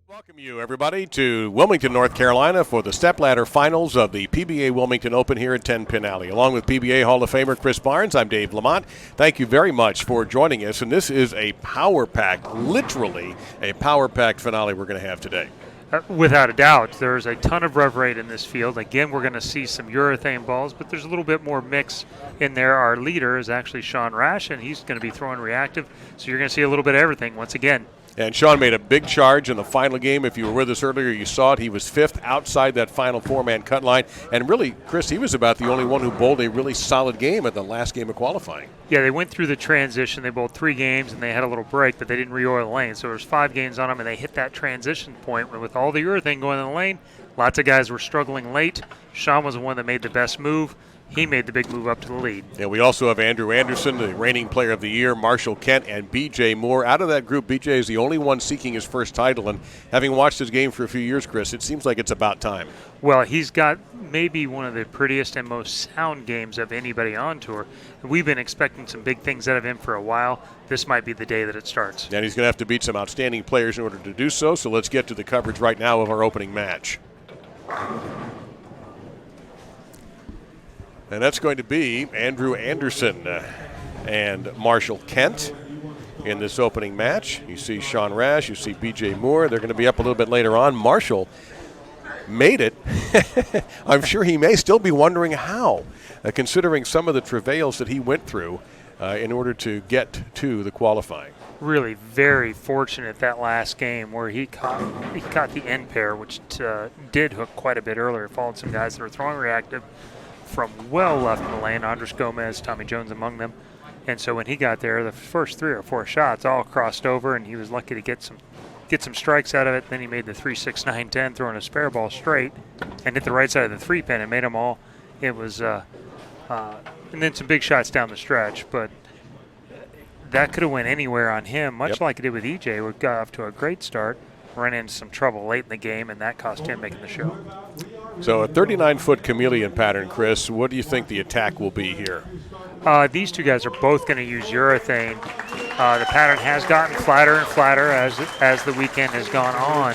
Welcome you, everybody, to Wilmington, North Carolina for the Stepladder Finals of the PBA Wilmington Open here at 10 Pin Alley. Along with PBA Hall of Famer Chris Barnes, I'm Dave Lamont. Thank you very much for joining us, and this is a power-packed, literally a power-packed finale we're going to have today. Without a doubt, there's a ton of rev rate in this field. Again, we're going to see some urethane balls, but there's a little bit more mix in there. Our leader is actually Sean Rash, and he's going to be throwing reactive, so you're going to see a little bit of everything once again. And Sean made a big charge in the final game. If you were with us earlier, you saw it. He was fifth outside that final four-man cut line. And really, Chris, he was about the only one who bowled a really solid game at the last game of qualifying. Yeah, they went through the transition. They bowled 3 games, and they had a little break, but they didn't re-oil the lane. So there was 5 games on them, and they hit that transition point with all the urethane going in the lane. Lots of guys were struggling late. Sean was the one that made the best move. He made the big move up to the lead. And we also have Andrew Anderson, the reigning player of the year, Marshall Kent, and B.J. Moore. Out of that group, B.J. is the only one seeking his first title. And having watched his game for a few years, Chris, it seems like it's about time. Well, he's got maybe one of the prettiest and most sound games of anybody on tour. We've been expecting some big things out of him for a while. This might be the day that it starts. And he's going to have to beat some outstanding players in order to do so. So let's get to the coverage right now of our opening match. And that's going to be Andrew Anderson and Marshall Kent in this opening match. You see Sean Rash, you see B.J. Moore. They're going to be up a little bit later on. Marshall made it. I'm sure he may still be wondering how, considering some of the travails that he went through in order to get to the qualifying. Really very fortunate that last game where he caught the end pair, which did hook quite a bit earlier. Followed some guys that were throwing reactive from well left in the lane, Andres Gomez, Tommy Jones among them. And so when he got there, the first 3 or 4 shots all crossed over, and he was lucky to get some strikes out of it. Then he made the 3, 6, 9, 10, throwing a spare ball straight and hit the right side of the 3-pin and made them all. It was, and then some big shots down the stretch, but that could have went anywhere on him, much like it did with EJ. We got off to a great start, ran into some trouble late in the game, and that cost him making the show. So a 39-foot chameleon pattern, Chris. What do you think the attack will be here? These two guys are both going to use urethane. The pattern has gotten flatter and flatter as the weekend has gone on.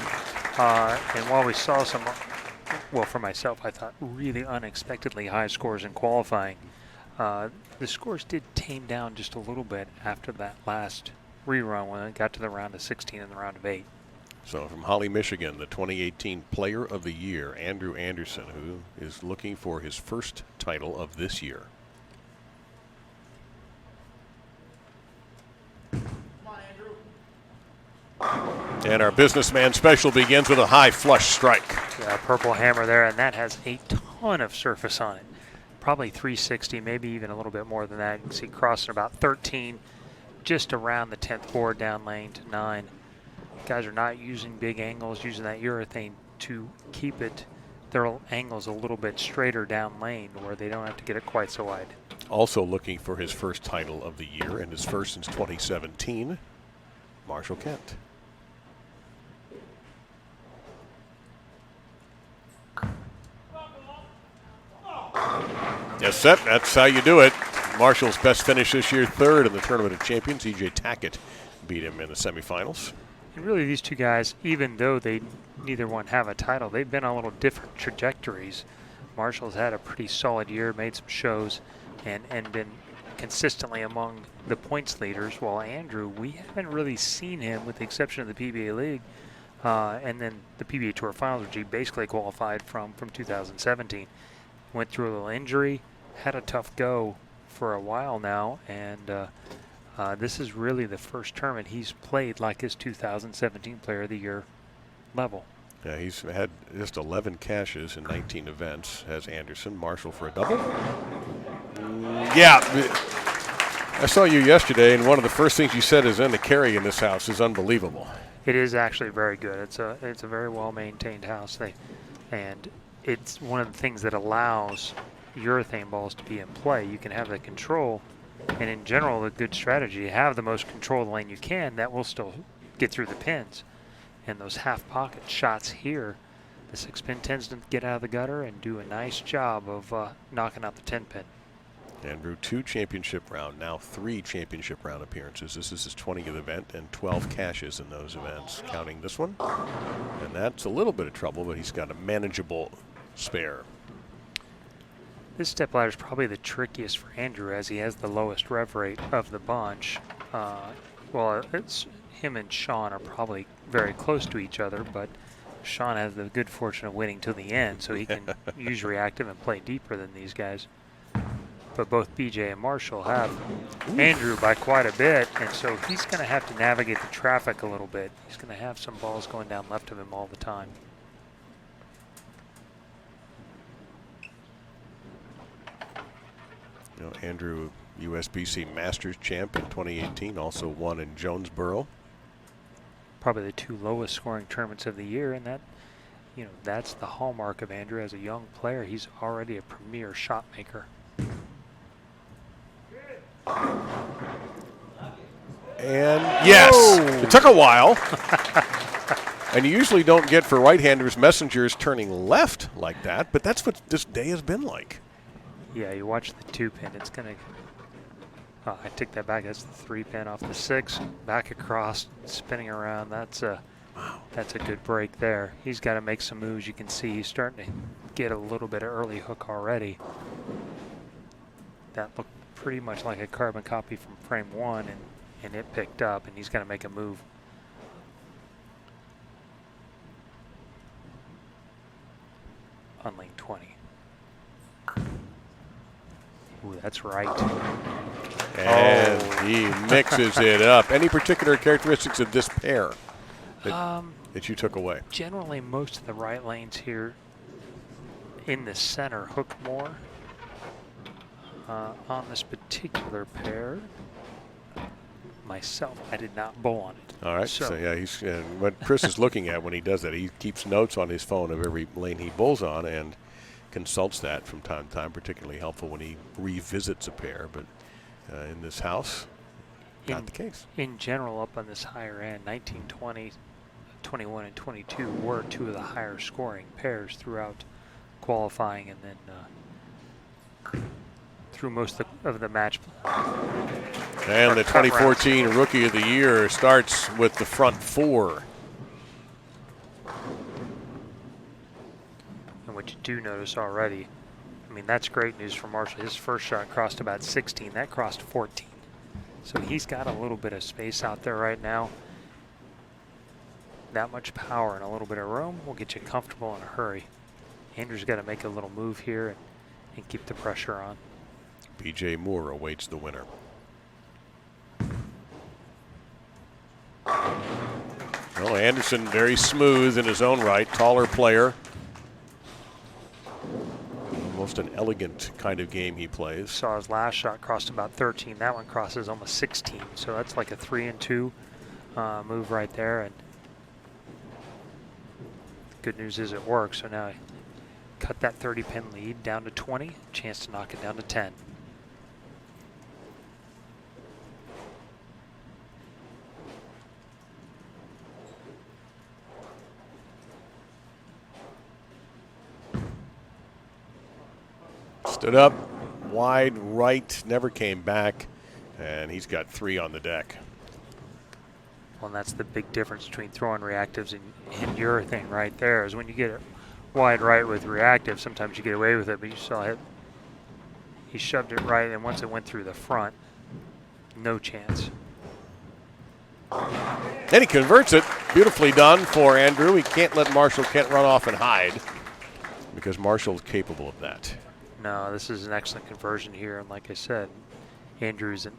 And while we saw some, well, for myself, I thought really unexpectedly high scores in qualifying, the scores did tame down just a little bit after that last rerun when it got to the round of 16 and the round of 8. So from Holly, Michigan, the 2018 Player of the Year, Andrew Anderson, who is looking for his first title of this year. Come on, Andrew. And our businessman special begins with a high flush strike. Yeah, purple hammer there, and that has a ton of surface on it. Probably 360, maybe even a little bit more than that. You can see crossing about 13, just around the 10th board down lane to 9. Guys are not using big angles, using that urethane to keep their angles a little bit straighter down lane where they don't have to get it quite so wide. Also looking for his first title of the year and his first since 2017, Marshall Kent. Yes, set. That's how you do it. Marshall's best finish this year, 3rd in the Tournament of Champions. E.J. Tackett beat him in the semifinals. And really, these two guys, even though they neither one have a title, they've been on little different trajectories. Marshall's had a pretty solid year, made some shows, and been consistently among the points leaders, while Andrew, we haven't really seen him with the exception of the PBA League and then the PBA Tour Finals, which he basically qualified from 2017. Went through a little injury, had a tough go for a while now, and this is really the first tournament he's played like his 2017 Player of the Year level. Yeah, he's had just 11 cashes in 19 events. Has Anderson. Marshall for a double. Yeah, I saw you yesterday, and one of the first things you said is, the carry in this house is unbelievable. It is actually very good. It's a very well-maintained house. And it's one of the things that allows urethane balls to be in play. You can have the control. And in general, a good strategy, have the most control of the lane you can, that will still get through the pins. And those half-pocket shots here, the 6-pin tends to get out of the gutter and do a nice job of knocking out the 10-pin. Andrew, 2 championship round, now 3 championship round appearances. This is his 20th event and 12 cashes in those events, counting this one. And that's a little bit of trouble, but he's got a manageable spare. This step ladder is probably the trickiest for Andrew, as he has the lowest rev rate of the bunch. Well, it's him and Sean are probably very close to each other, but Sean has the good fortune of winning till the end, so he can use reactive and play deeper than these guys. But both BJ and Marshall have Andrew by quite a bit, and so he's going to have to navigate the traffic a little bit. He's going to have some balls going down left of him all the time. You know, Andrew, USBC Masters champ in 2018, also won in Jonesboro. Probably the 2 lowest scoring tournaments of the year, and that, you know, that's the hallmark of Andrew as a young player. He's already a premier shot maker. And yes, it took a while. And you usually don't get for right-handers messengers turning left like that, but that's what this day has been like. Yeah, you watch the 2-pin, it's going to, oh, I take that back, that's the 3-pin off the 6, back across, spinning around. That's a good break there. He's got to make some moves. You can see he's starting to get a little bit of early hook already. That looked pretty much like a carbon copy from frame 1, and it picked up, and he's got to make a move. On lane 20. Ooh, that's right. And he mixes it up. Any particular characteristics of this pair that you took away? Generally, most of the right lanes here in the center hook more. On this particular pair, myself, I did not bowl on it. All right. So yeah, he's what Chris is looking at when he does that. He keeps notes on his phone of every lane he bowls on and consults that from time to time. Particularly helpful when he revisits a pair. But in this house, not the case. In general, up on this higher end, 19, 20, 21, and 22 were 2 of the higher scoring pairs throughout qualifying, and then through most of the match. And the 2014 Rookie of the Year starts with the front 4. And what you do notice already, I mean, that's great news for Marshall. His first shot crossed about 16. That crossed 14. So he's got a little bit of space out there right now. That much power and a little bit of room will get you comfortable in a hurry. Andrew's got to make a little move here and keep the pressure on. BJ Moore awaits the winner. Well, Anderson very smooth in his own right, taller player. Almost an elegant kind of game he plays. Saw his last shot crossed about 13. That one crosses almost 16. So that's like a 3-2 move right there. And the good news is it works. So now cut that 30-pin lead down to 20. Chance to knock it down to 10. Stood up, wide right, never came back, and he's got 3 on the deck. Well, and that's the big difference between throwing reactives and your thing right there, is when you get it wide right with reactive, sometimes you get away with it, but you saw it. He shoved it right, and once it went through the front, no chance. Then he converts it. Beautifully done for Andrew. He can't let Marshall Kent run off and hide because Marshall's capable of that. No, this is an excellent conversion here, and like I said, Andrew's a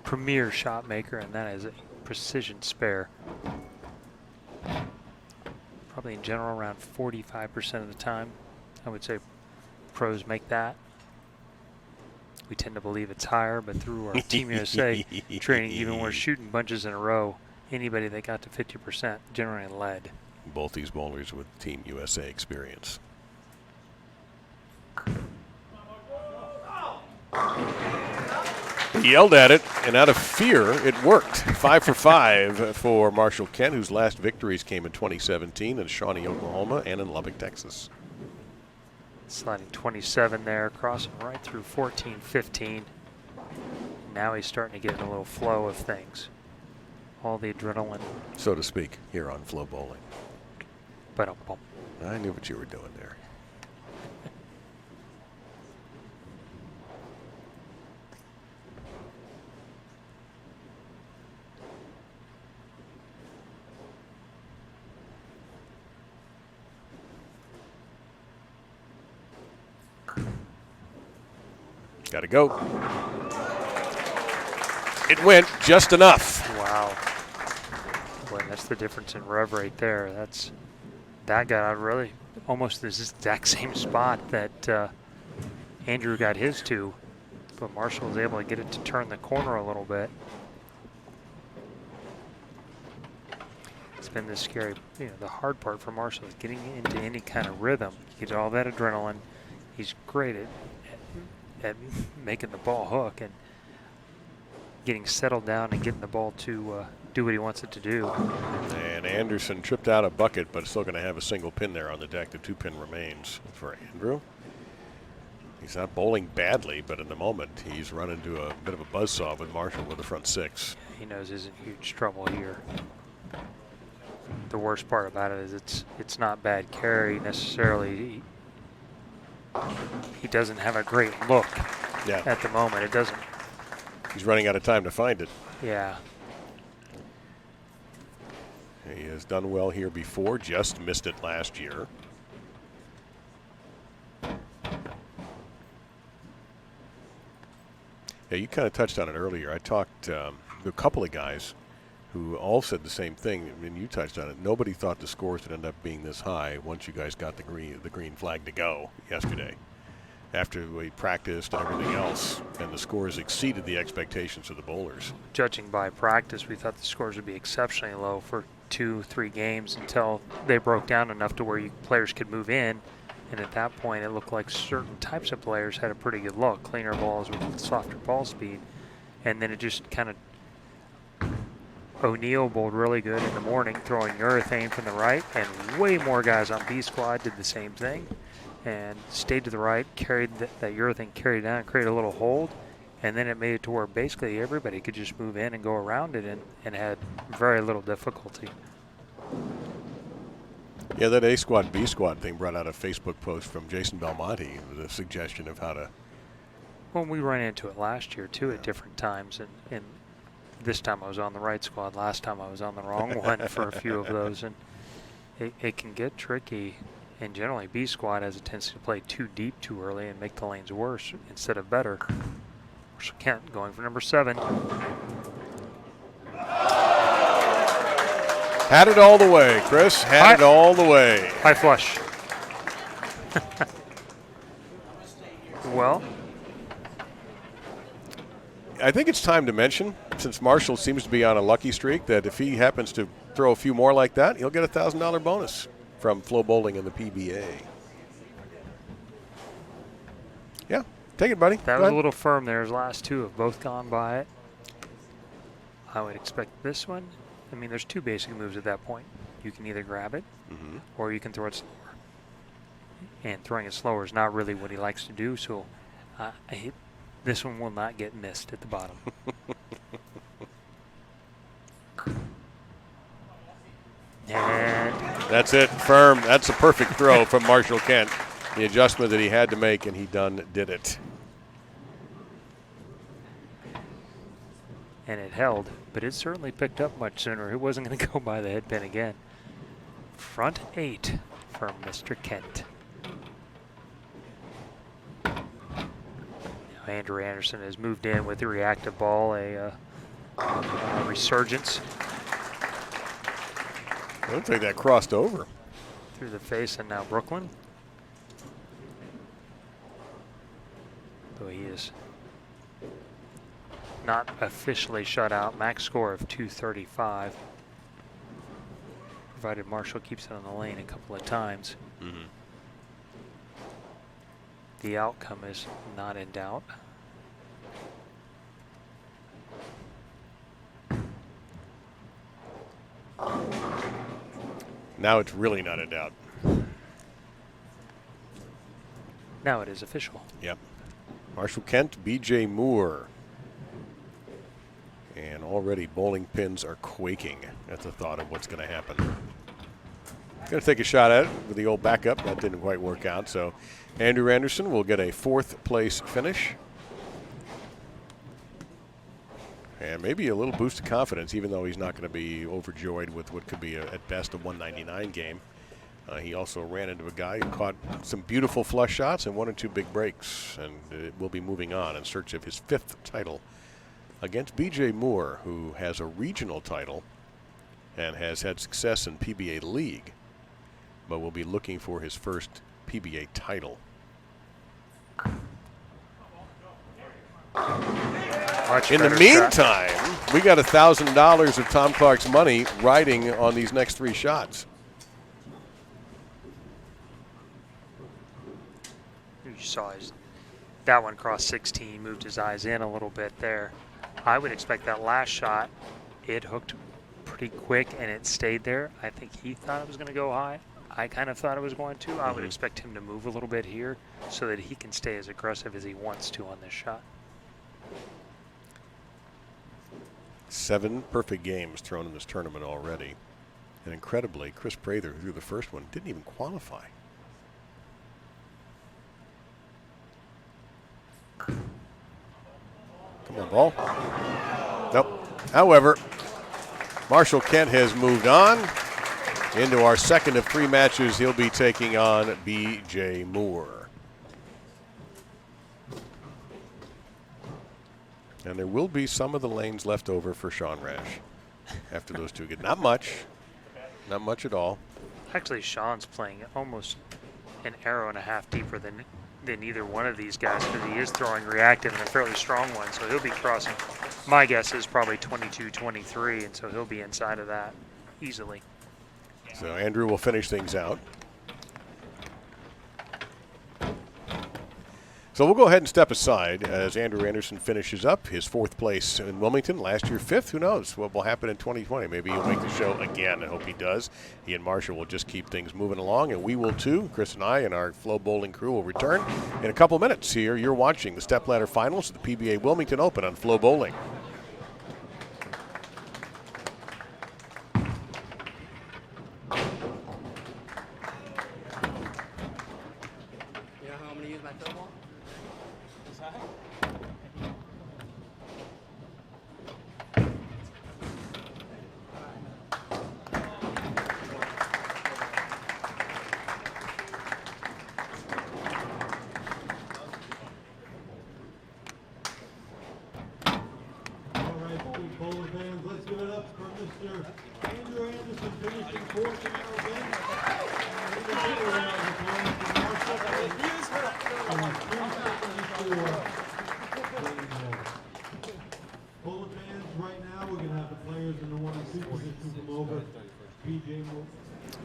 premier shot maker, and that is a precision spare. Probably in general around 45% of the time, I would say pros make that. We tend to believe it's higher, but through our Team USA training, even when we're shooting bunches in a row, anybody that got to 50% generally led. Both these bowlers with Team USA experience. He yelled at it, and out of fear, it worked. 5 for 5 for Marshall Kent, whose last victories came in 2017 in Shawnee, Oklahoma, and in Lubbock, Texas. Sliding 27 there, crossing right through 14, 15. Now he's starting to get in a little flow of things. All the adrenaline. So to speak, here on FloBowling. But I knew what you were doing there. Got to go. It went just enough. wow. Boy, that's the difference in rev right there. That got out really almost this exact same spot that Andrew got his to, but Marshall was able to get it to turn the corner a little bit. It's been this scary, the hard part for Marshall is getting into any kind of rhythm. He gets all that adrenaline. He's great at making the ball hook and getting settled down and getting the ball to do what he wants it to do. And Anderson tripped out a bucket, but still going to have a single pin there on the deck. The 2-pin remains for Andrew. He's not bowling badly, but in the moment, he's run into a bit of a buzzsaw with Marshall with the front 6. He knows he's in huge trouble here. The worst part about it is it's not bad carry necessarily. He doesn't have a great look at the moment. It doesn't. He's running out of time to find it. Yeah. He has done well here before, just missed it last year. Yeah, you kind of touched on it earlier. I talked to a couple of guys who all said the same thing, and you touched on it. Nobody thought the scores would end up being this high once you guys got the green flag to go yesterday. After we practiced and everything else, and the scores exceeded the expectations of the bowlers. Judging by practice, we thought the scores would be exceptionally low for 2-3 games until they broke down enough to where players could move in. And at that point, it looked like certain types of players had a pretty good look, cleaner balls with softer ball speed. And then it just kind of, O'Neill bowled really good in the morning, throwing urethane from the right, and way more guys on B squad did the same thing. And stayed to the right, carried that urethane carried down, created a little hold, and then it made it to where basically everybody could just move in and go around it and had very little difficulty. Yeah, that A squad, B squad thing brought out a Facebook post from Jason Belmonte with a suggestion of how to. Well, we ran into it last year too at different times, and this time I was on the right squad. Last time I was on the wrong one for a few of those, and it can get tricky. And generally, B squad has a tendency to play too deep too early and make the lanes worse instead of better. Marshall Kent going for number 7. Had it all the way, Chris. Had it all the way. High flush. Well, I think it's time to mention, since Marshall seems to be on a lucky streak, that if he happens to throw a few more like that, he'll get a $1,000 bonus from FloBowling and the PBA. Yeah, take it, buddy. That was a little firm there. His last 2 have both gone by it. I would expect this one. I mean, there's 2 basic moves at that point. You can either grab it, or you can throw it slower. And throwing it slower is not really what he likes to do, so this one will not get missed at the bottom. And that's it, firm. That's a perfect throw from Marshall Kent. The adjustment that he had to make, and he did it. And it held, but it certainly picked up much sooner. It wasn't going to go by the head pin again. Front 8 for Mr. Kent. Now Andrew Anderson has moved in with the reactive ball, a resurgence. I don't think that crossed over. Through the face, and now Brooklyn. Though he is not officially shut out. Max score of 235. Provided Marshall keeps it on the lane a couple of times. The outcome is not in doubt. Now it's really not in doubt. Now it is official. Yep. Marshall Kent, B.J. Moore. And already bowling pins are quaking at the thought of what's going to happen. Going to take a shot at it with the old backup. That didn't quite work out. So Andrew Anderson will get a 4th place finish. And maybe a little boost of confidence, even though he's not going to be overjoyed with what could be, at best, a 199 game. He also ran into a guy who caught some beautiful flush shots and 1 or 2 big breaks. And will be moving on in search of his 5th title against B.J. Moore, who has a regional title and has had success in PBA League, but will be looking for his first PBA title. In the meantime, we got $1,000 of Tom Clark's money riding on these next 3 shots. You saw that one cross 16, moved his eyes in a little bit there. I would expect that last shot, it hooked pretty quick and it stayed there. I think he thought it was going to go high. I kind of thought it was going to. I would expect him to move a little bit here so that he can stay as aggressive as he wants to on this shot. 7 perfect games thrown in this tournament already. And incredibly, Chris Prather, who threw the first one, didn't even qualify. Come on, ball. Nope. However, Marshall Kent has moved on into our second of 3 matches. He'll be taking on B.J. Moore. And there will be some of the lanes left over for Sean Rash after those 2 get. Not much. Not much at all. Actually, Sean's playing almost an arrow and a half deeper than either one of these guys, because he is throwing reactive and a fairly strong one, so he'll be crossing. My guess is probably 22, 23, and so he'll be inside of that easily. So Andrew will finish things out. So we'll go ahead and step aside as Andrew Anderson finishes up his 4th place in Wilmington. Last year 5th. Who knows what will happen in 2020? Maybe he'll make the show again. I hope he does. He and Marshall will just keep things moving along, and we will too. Chris and I and our FloBowling crew will return in a couple minutes. Here you're watching the Stepladder Finals of the PBA Wilmington Open on FloBowling.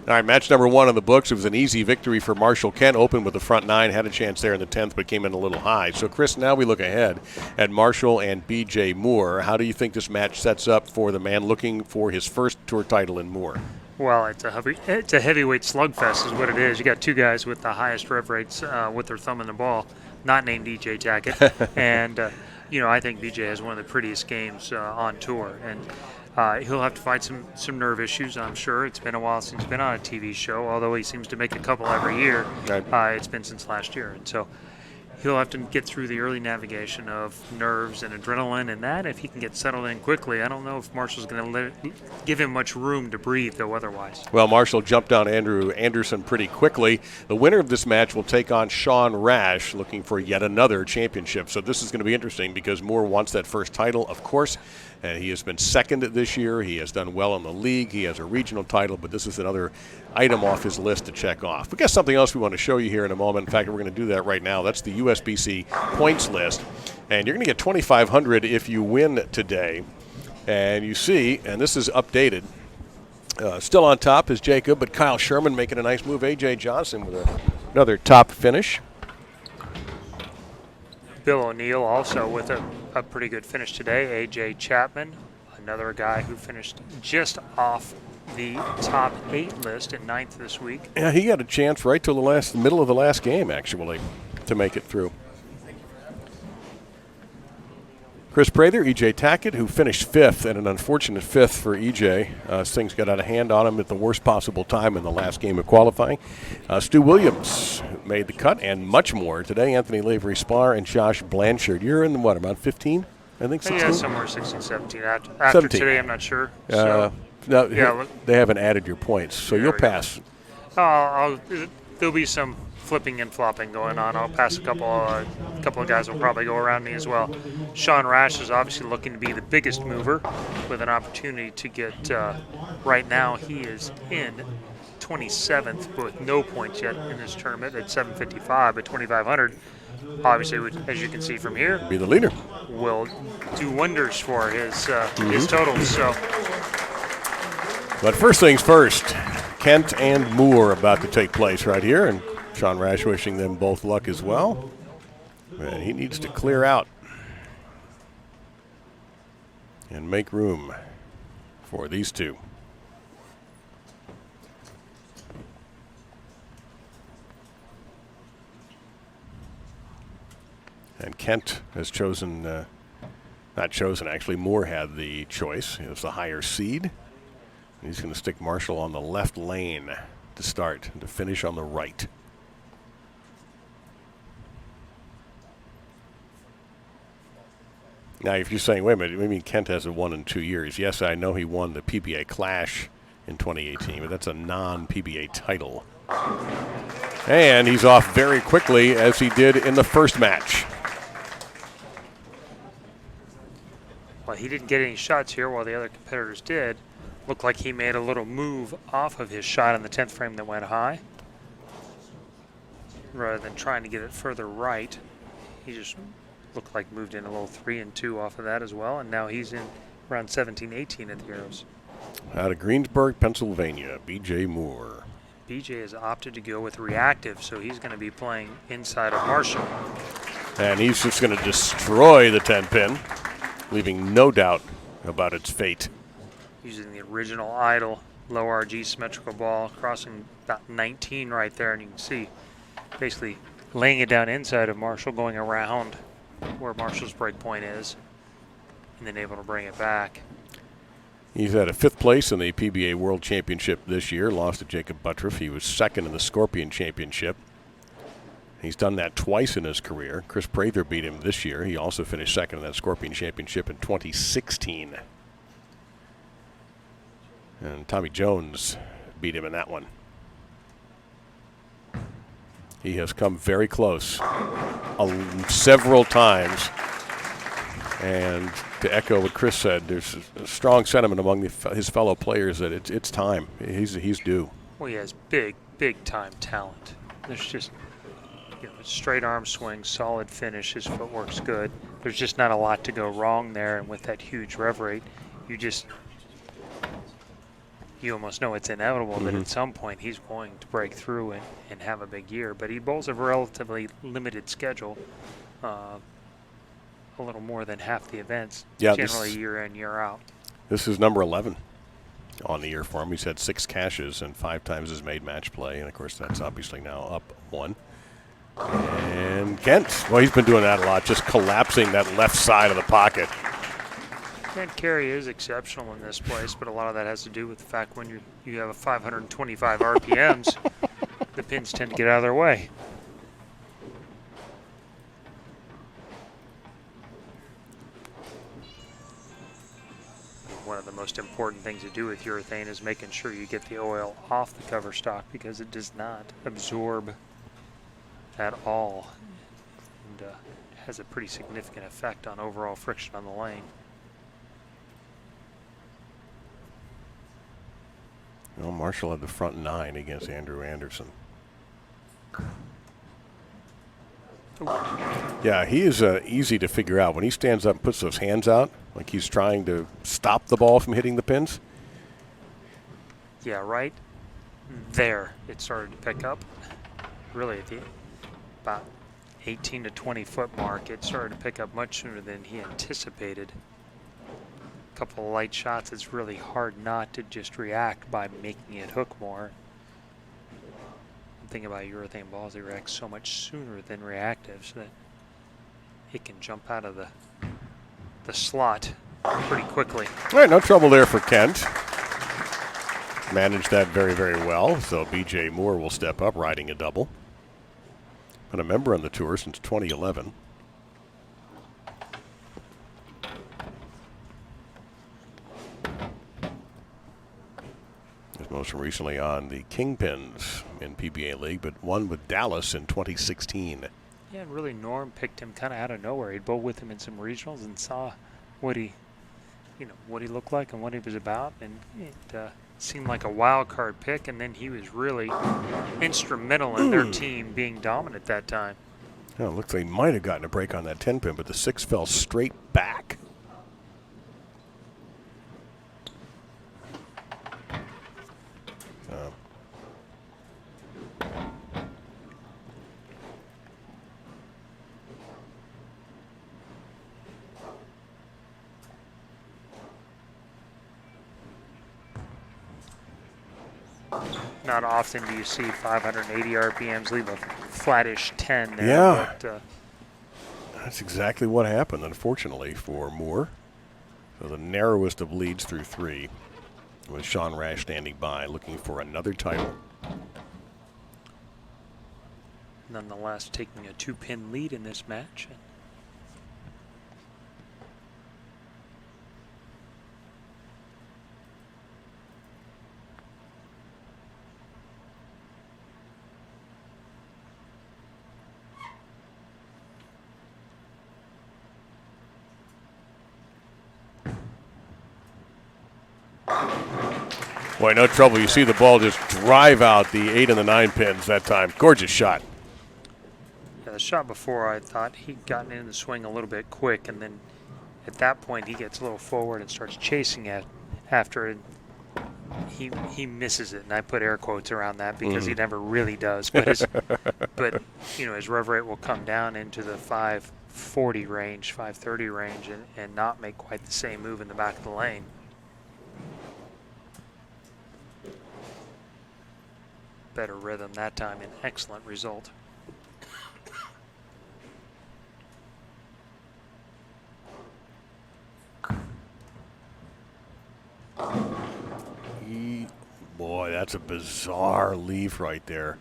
All right, match number 1 on the books. It was an easy victory for Marshall Kent. Opened with the front 9, had a chance there in the 10th, but came in a little high. So, Chris, now we look ahead at Marshall and B.J. Moore. How do you think this match sets up for the man looking for his first tour title in Moore? Well, it's a heavyweight slugfest is what it is. You got 2 guys with the highest rev rates with their thumb in the ball, not named DJ Tackett. And, I think BJ has one of the prettiest games on tour. And he'll have to fight some nerve issues, I'm sure. It's been a while since he's been on a TV show, although he seems to make a couple every year. It's been since last year. And so he'll have to get through the early navigation of nerves and adrenaline and that. If he can get settled in quickly, I don't know if Marshall's going to give him much room to breathe, though, otherwise. Well, Marshall jumped down Andrew Anderson pretty quickly. The winner of this match will take on Sean Rash, looking for yet another championship. So this is going to be interesting because Moore wants that first title, of course. And he has been second this year. He has done well in the league. He has a regional title, but this is another item off his list to check off. We got something else we want to show you here in a moment. In fact, we're going to do that right now. That's the USBC points list. And you're going to get $2,500 if you win today. And you see, and this is updated, still on top is Jacob, but Kyle Sherman making a nice move. A.J. Johnson with another top finish. Bill O'Neill also with a pretty good finish today. A.J. Chapman, another guy who finished just off the top 8 list at 9th this week. Yeah, he got a chance right till the middle of the last game, actually. to make it through. Chris Prather, E.J. Tackett, who finished 5th, and an unfortunate 5th for E.J. Things got out of hand on him at the worst possible time in the last game of qualifying. Stu Williams made the cut, and much more today. Anthony Lavery Spar and Josh Blanchard. You're in, what, about 15? I think 16? Yeah, somewhere 16, 17. After 17. Today, I'm not sure. No, yeah, they haven't added your points, so you'll pass. There'll be some flipping and flopping going on. I'll pass a couple of guys will probably go around me as well. Sean Rash is obviously looking to be the biggest mover with an opportunity to get, right now he is in 27th with no points yet in this tournament at 755 at 2,500. Obviously, as you can see from here, be the leader. Will do wonders for his totals. So, but first things first, Kent and Moore about to take place right here, and Sean Rash wishing them both luck as well. And he needs to clear out and make room for these two. And Kent has chosen, not chosen actually, Moore had the choice. It was the higher seed. He's going to stick Marshall on the left lane to start and to finish on the right. Now, if you're saying, wait a minute, I mean Kent hasn't won in 2 years. Yes, I know he won the PBA Clash in 2018, but that's a non-PBA title. And he's off very quickly, as he did in the first match. Well, he didn't get any shots here while the other competitors did. Looked like he made a little move off of his shot in the 10th frame that went high. Rather than trying to get it further right, he just looked like moved in a little 3 and 2 off of that as well, and now he's in around 17-18 at the arrows. Out of Greensburg, Pennsylvania, B.J. Moore. B.J. has opted to go with reactive, so he's going to be playing inside of Marshall. And he's just going to destroy the 10-pin, leaving no doubt about its fate. Using the original idle low RG symmetrical ball, crossing about 19 right there, and you can see basically laying it down inside of Marshall, going around where Marshall's break point is, and then able to bring it back. He's at a 5th place in the PBA World Championship this year, lost to Jacob Buttriff. He was 2nd in the Scorpion Championship. He's done that twice in his career. Chris Prather beat him this year. He also finished 2nd in that Scorpion Championship in 2016. And Tommy Jones beat him in that one. He has come very close several times. And to echo what Chris said, there's a strong sentiment among his fellow players that it's time. He's due. Well, he has big time talent. There's just straight arm swing, solid finish. His footwork's good. There's just not a lot to go wrong there. And with that huge rev rate, you almost know it's inevitable that at some point he's going to break through and have a big year. But he bowls a relatively limited schedule, a little more than half the events, generally year in, year out. This is number 11 on the year for him. He's had 6 cashes and 5 times his made match play. And, of course, that's obviously now up 1. And Kent, well, he's been doing that a lot, just collapsing that left side of the pocket. Kent carry is exceptional in this place, but a lot of that has to do with the fact when you have a 525 RPMs, the pins tend to get out of their way. One of the most important things to do with urethane is making sure you get the oil off the cover stock, because it does not absorb at all, and has a pretty significant effect on overall friction on the lane. Well, Marshall had the front 9 against Andrew Anderson. Yeah, he is easy to figure out. When he stands up and puts those hands out, like he's trying to stop the ball from hitting the pins. Yeah, right there it started to pick up. Really at the about 18 to 20 foot mark, it started to pick up much sooner than he anticipated. A couple of light shots, it's really hard not to just react by making it hook more. thing about urethane balls, they react so much sooner than reactive, so that it can jump out of the slot pretty quickly. All right, no trouble there for Kent. Managed that very, very well. So B.J. Moore will step up, riding a double. Been a member on the tour since 2011. Was most recently on the Kingpins in PBA League, but won with Dallas in 2016. Yeah, and really Norm picked him kind of out of nowhere. He'd bowl with him in some regionals and saw what he looked like and what he was about, and it seemed like a wild card pick, and then he was really instrumental in their team being dominant that time. Oh, looks like he might have gotten a break on that 10-pin, but the 6 fell straight back. Not often do you see 580 RPMs leave a flattish 10 there. Yeah. But, that's exactly what happened, unfortunately, for Moore. So the narrowest of leads through 3 with Sean Rash standing by, looking for another title. nonetheless, taking a 2-pin lead in this match. Boy, no trouble. You see the ball just drive out the 8 and the 9 pins that time. Gorgeous shot. Yeah, the shot before, I thought he'd gotten in the swing a little bit quick, and then at that point he gets a little forward and starts chasing it. After it, he misses it, and I put air quotes around that because he never really does. But his, his rev rate will come down into the 540 range, 530 range, and not make quite the same move in the back of the lane. Better rhythm that time, an excellent result. Boy, that's a bizarre leaf right there.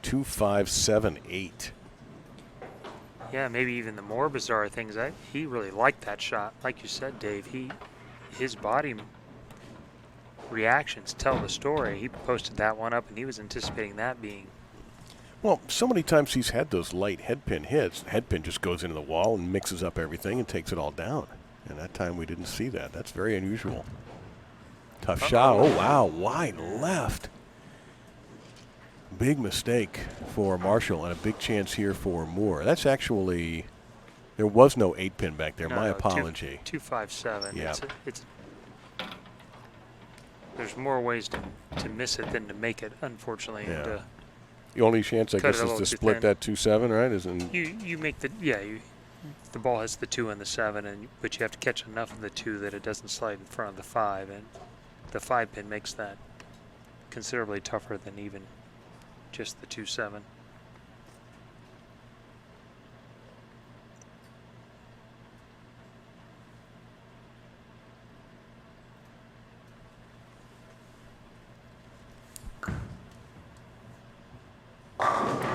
2, 5, 7, 8. Yeah, maybe even the more bizarre things. He really liked that shot. Like you said, Dave, his body reactions tell the story. He posted that one up, and he was anticipating that being. Well, so many times he's had those light headpin hits. Headpin just goes into the wall and mixes up everything and takes it all down. And that time we didn't see that. That's very unusual. Tough shot. Oh, wow. Wide left. Big mistake for Marshall and a big chance here for Moore. That's actually, there was no 8-pin back there. My apology. 257. Yeah. There's more ways to miss it than to make it, unfortunately. Yeah. And, the only chance, I guess, is to split that 2-7, right? You make the, the ball has the 2 and the 7, but you have to catch enough of the 2 that it doesn't slide in front of the 5, and the 5-pin makes that considerably tougher than even just the 2-7.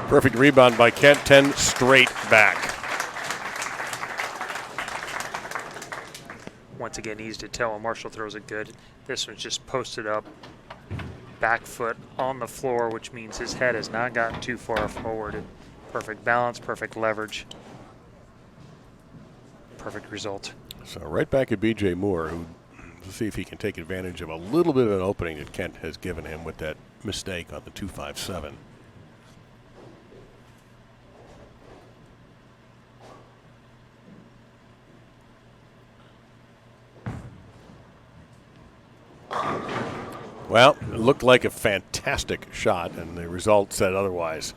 Perfect rebound by Kent, 10 straight back. Once again, easy to tell when Marshall throws it good. This one's just posted up, back foot on the floor, which means his head has not gotten too far forward. Perfect balance, perfect leverage, perfect result. So right back at B.J. Moore, who, let's see if he can take advantage of a little bit of an opening that Kent has given him with that mistake on the 2-5-7. Well, it looked like a fantastic shot, and the result said otherwise.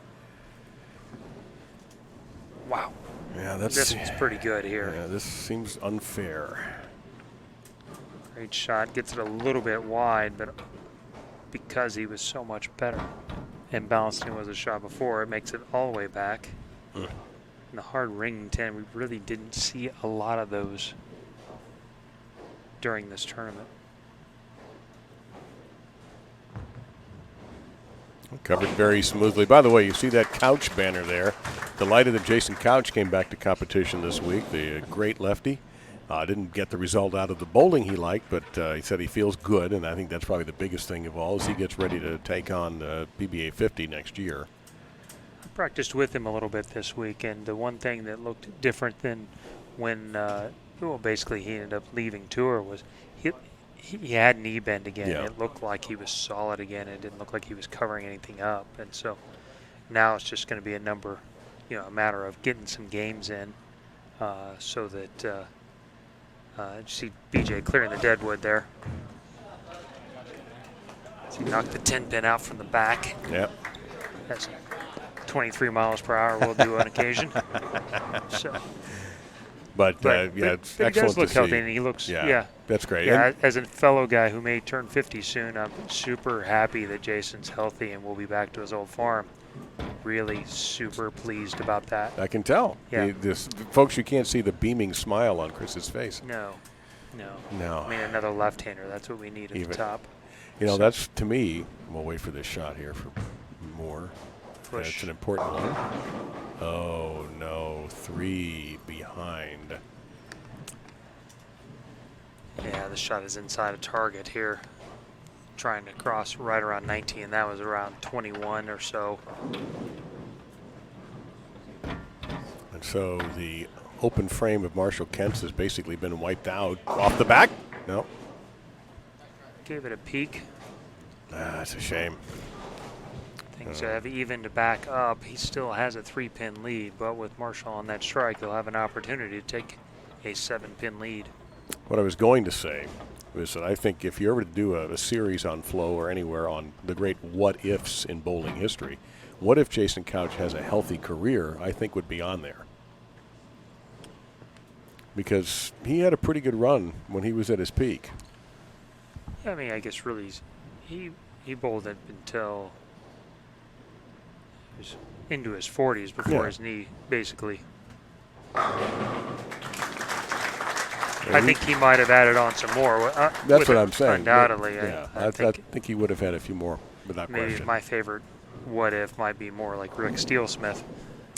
Wow. Yeah, this one's pretty good here. Yeah, this seems unfair. Great shot. Gets it a little bit wide, but because he was so much better imbalanced than was a shot before. It makes it all the way back. Mm. And the hard ringing 10, we really didn't see a lot of those during this tournament. Covered very smoothly. By the way, you see that Couch banner there. Delighted that Jason Couch came back to competition this week. The great lefty. Didn't get the result out of the bowling he liked, but he said he feels good, and I think that's probably the biggest thing of all as he gets ready to take on PBA 50 next year. I practiced with him a little bit this week, and the one thing that looked different than when, well, basically he ended up leaving tour was he had knee bend again. Yeah. It looked like he was solid again. It didn't look like he was covering anything up, and so now it's just going to be a matter of getting some games in, so that. You see BJ clearing the deadwood there. So he knocked the 10 pin out from the back. Yep. That's 23 miles per hour will do on occasion. So, But it's he excellent does look to healthy, see. and he looks, That's great. Yeah, And as a fellow guy who may turn 50 soon, I'm super happy that Jason's healthy and will be back to his old farm. Really super pleased about that. I can tell. Yeah. Folks, you can't see the beaming smile on Chris's face. No. No. I mean, another left-hander. That's what we need at the top. That's, to me, we'll wait for this shot here for more. Push. It's an important one. Oh, no. 3 behind. Yeah, the shot is inside a target here. Trying to cross right around 19. That was around 21 or so. And so the open frame of Marshall Kent's has basically been wiped out. Off the back? No. Gave it a peek. That's a shame. Things have evened back up. He still has a 3-pin lead, but with Marshall on that strike, he'll have an opportunity to take a 7-pin lead. What I was going to say was that I think if you ever do a series on Flo or anywhere on the great what-ifs in bowling history, what if Jason Couch has a healthy career, I think would be on there. Because he had a pretty good run when he was at his peak. I mean, I guess really he bowled it until he was into his 40s before his knee basically. I think he might have added on some more. That's what I'm saying. Undoubtedly. Yeah, I think he would have had a few more without maybe question. My favorite what if might be more like Rick Steelsmith.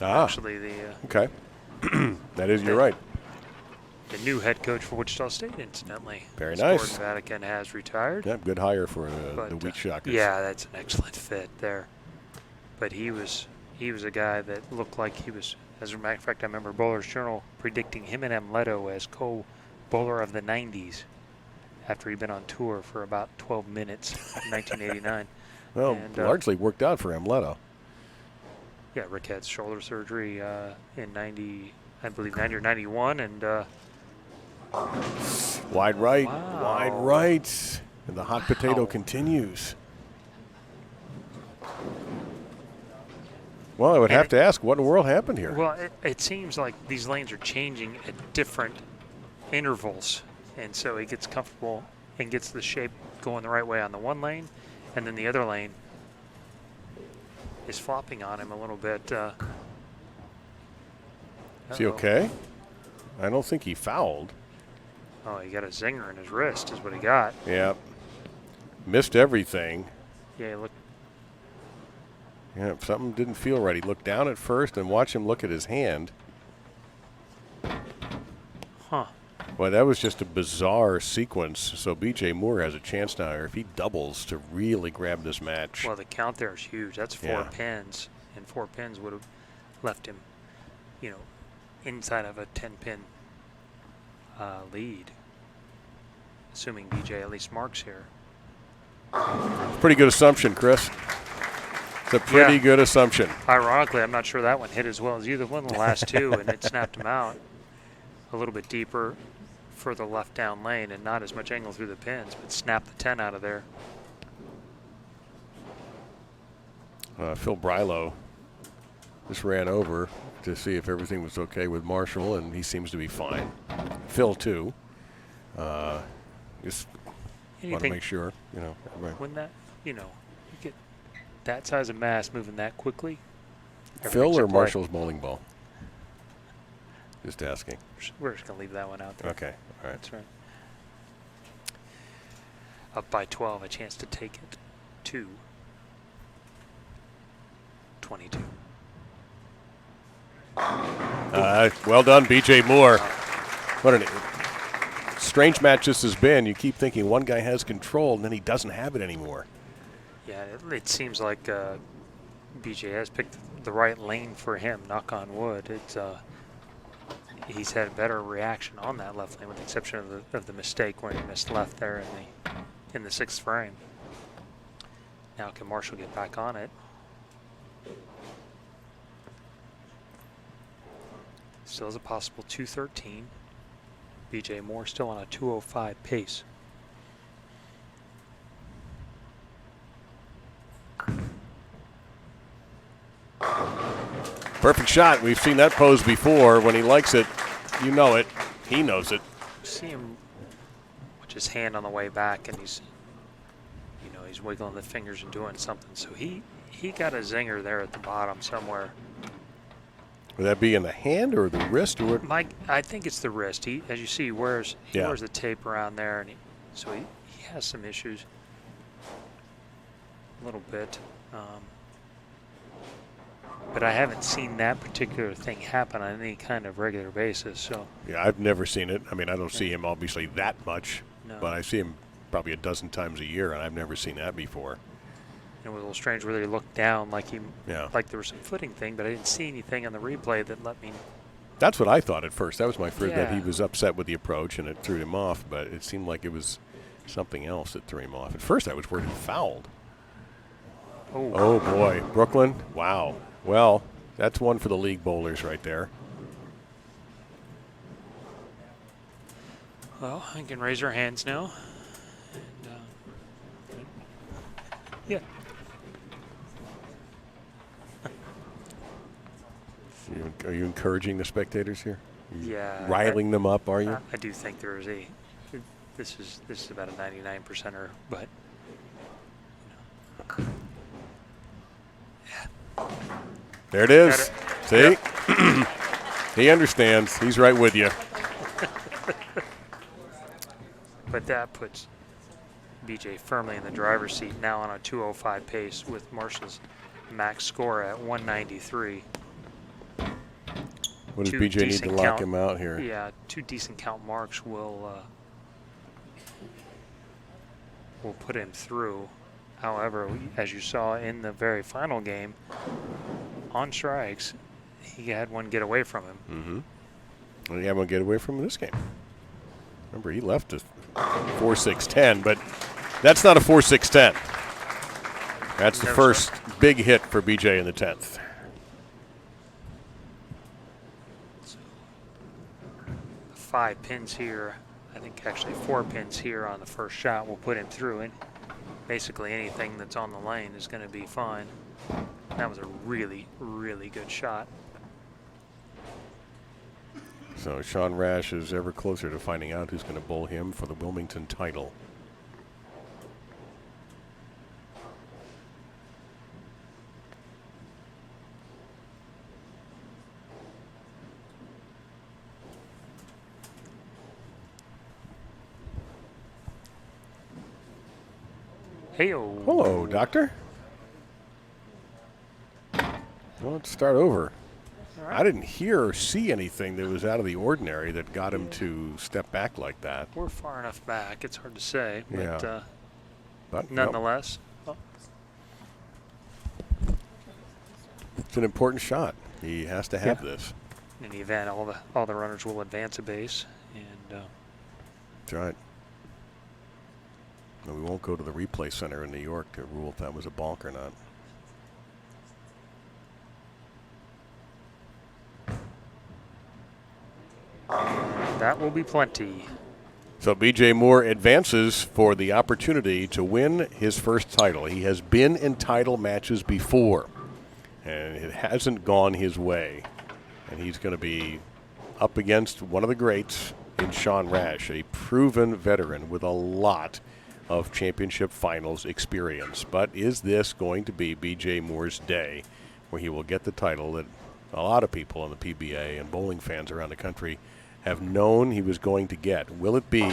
Actually, okay. That is, you're right. The new head coach for Wichita State, incidentally. Very nice. Gordon Vatican has retired. Yep, good hire for the Wheat Shockers. Yeah, that's an excellent fit there. But he was a guy that looked like he was, as a matter of fact, I remember Bowler's Journal predicting him and Amleto as co-bowler of the 90s after he'd been on tour for about 12 minutes in 1989. Well, and, largely worked out for Amleto. Yeah, Rick had shoulder surgery in 90 or 91, and wide right, wow. Wide right, and the hot potato continues. Well, I would have to ask, what in the world happened here? Well, it seems like these lanes are changing at different intervals, and so he gets comfortable and gets the shape going the right way on the one lane, and then the other lane is flopping on him a little bit. Is he okay? I don't think he fouled. Oh, he got a zinger in his wrist is what he got. Yeah. Missed everything. Yeah, he looked. Yeah, something didn't feel right. He looked down at first and watched him look at his hand. Huh. Well, that was just a bizarre sequence. So B.J. Moore has a chance now, or if he doubles, to really grab this match. Well, the count there is huge. That's 4 pins, and 4 pins would have left him, inside of a 10-pin lead, assuming B.J. at least marks here. Pretty good assumption, Chris. It's a pretty good assumption. Ironically, I'm not sure that one hit as well as either one of the last two, and it snapped him out a little bit deeper for the left down lane and not as much angle through the pins, but snapped the 10 out of there. Phil Brylow just ran over to see if everything was okay with Marshall, and he seems to be fine. Phil, too. Just want to make sure, When that, you get that size of mass moving that quickly. Phil or Marshall's bowling ball? Just asking. We're just going to leave that one out there. Okay, all right. That's right. Up by 12, a chance to take it to 22. Well done, B.J. Moore. What a strange match this has been. You keep thinking one guy has control, and then he doesn't have it anymore. Yeah, it seems like BJ has picked the right lane for him, knock on wood. It's he's had a better reaction on that left lane with the exception of the mistake when he missed left there in the 6th frame. Now can Marshall get back on it? Still has a possible 213. BJ Moore still on a 205 pace. Perfect shot. We've seen that pose before. When he likes it, you know it. He knows it. See him watch his hand on the way back, and he's wiggling the fingers and doing something. So he got a zinger there at the bottom somewhere. Would that be in the hand or the wrist? Or Mike, I think it's the wrist. As you see, he wears the tape around there, and so he has some issues a little bit. But I haven't seen that particular thing happen on any kind of regular basis. So yeah, I've never seen it. I mean, I don't see him obviously that much, but I see him probably a dozen times a year, and I've never seen that before. It was a little strange where they looked down like like there was some footing thing, but I didn't see anything on the replay that let me. That's what I thought at first. That was my first, that he was upset with the approach and it threw him off, but it seemed like it was something else that threw him off. At first I was worried he fouled. Oh boy, Brooklyn, wow. Well, that's one for the league bowlers right there. Well, I can raise our hands now. And, yeah. Are you encouraging the spectators here? Yeah. Riling them up, are you? I do think there is this is about a 99%er, but there it is. See? Yep. He understands. He's right with you. But that puts BJ firmly in the driver's seat now on a 205 pace with Marshall's max score at 193. What does BJ need to lock him out here? Yeah, 2 decent count marks will put him through. However, as you saw in the very final game, on strikes, he had one get away from him. Mm-hmm. Well, he had one get away from him this game. Remember, he left a 4-6-10, but that's not a 4-6-10. That's the first big hit for BJ in the 10th. 5 pins here, I think actually 4 pins here on the first shot will put him through, and basically anything that's on the lane is going to be fine. That was a really, really good shot. So Sean Rash is ever closer to finding out who's going to bowl him for the Wilmington title. Hey-o. Hello, Doctor. Well, let's start over. Right. I didn't hear or see anything that was out of the ordinary that got him to step back like that. We're far enough back, it's hard to say. Yeah. But nonetheless. Nope. It's an important shot. He has to have this. In the event, all the runners will advance a base. And that's right. No, we won't go to the replay center in New York to rule if that was a balk or not. That will be plenty. So B.J. Moore advances for the opportunity to win his first title. He has been in title matches before, and it hasn't gone his way. And he's going to be up against one of the greats in Sean Rash, a proven veteran with a lot of championship finals experience. But is this going to be B.J. Moore's day where he will get the title that a lot of people in the PBA and bowling fans around the country have known he was going to get? Will it be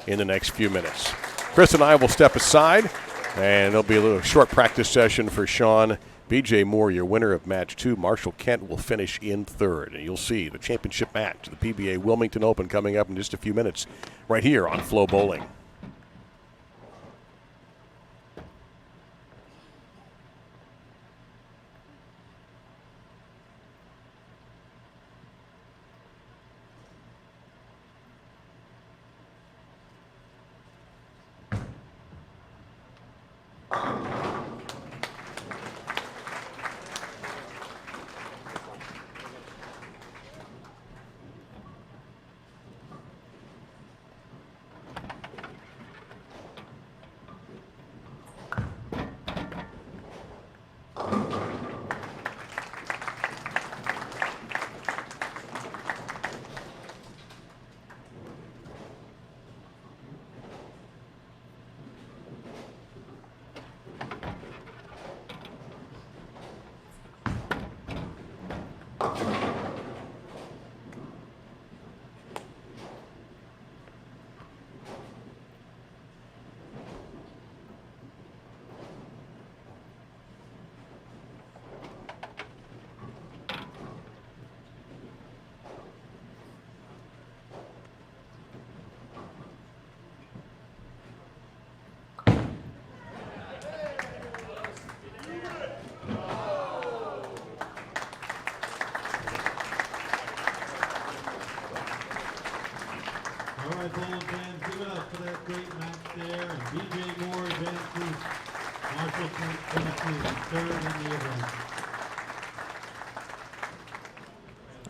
in the next few minutes? Chris and I will step aside, and there'll be a little short practice session for Sean. B.J. Moore, your winner of match 2. Marshall Kent will finish in 3rd. And you'll see the championship match, the PBA Wilmington Open, coming up in just a few minutes right here on FloBowling. All right, bowling fans, give it up for that great match there. And B.J. Moore advances. Marshall Kent finishes 3rd in the event.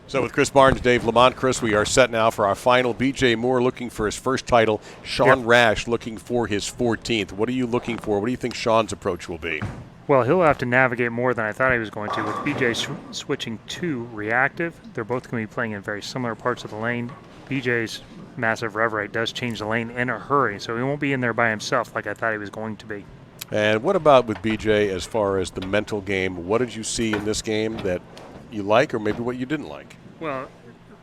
So with Chris Barnes, Dave Lamont, Chris, we are set now for our final. B.J. Moore looking for his first title. Sean Rash looking for his 14th. What are you looking for? What do you think Sean's approach will be? Well, he'll have to navigate more than I thought he was going to. With BJ switching to reactive, they're both going to be playing in very similar parts of the lane. BJ's massive rev rate does change the lane in a hurry, so he won't be in there by himself like I thought he was going to be. And what about with BJ as far as the mental game? What did you see in this game that you like, or maybe what you didn't like? Well,